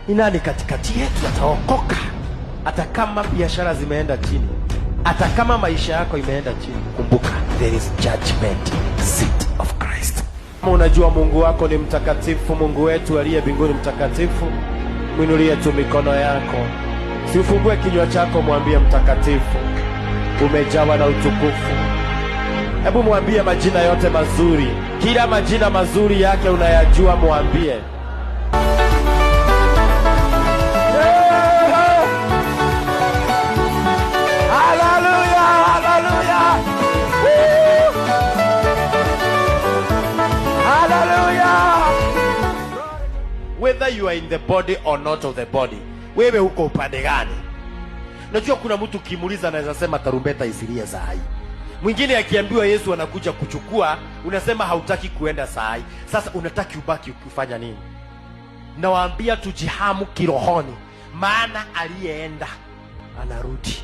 Ni nani katikati yetu ataokoka? Hata kama biashara zimeenda chini, hata kama maisha yako imeenda chini, kumbuka there is judgment seat of Christ. Kama unajua Mungu wako ni mtakatifu, Mungu wetu aliye mbinguni mtakatifu, mwinulie tu mikono yako. Si ufungue kinywa chako, mwambie mtakatifu, umejawa na utukufu. Hebu mwambie majina yote mazuri, kila majina mazuri yake unayajua, mwambie. Whether you are in the body or not of the body, wewe uko upande gani? Najua kuna mtu kimuliza anaweza sema tarumbeta isilie saa hii. Mwingine akiambiwa Yesu anakuja kuchukua, unasema hautaki kuenda saa hii. Sasa unataki ubaki ukifanya nini? Nawaambia tujihamu kirohoni, maana aliyeenda anarudi.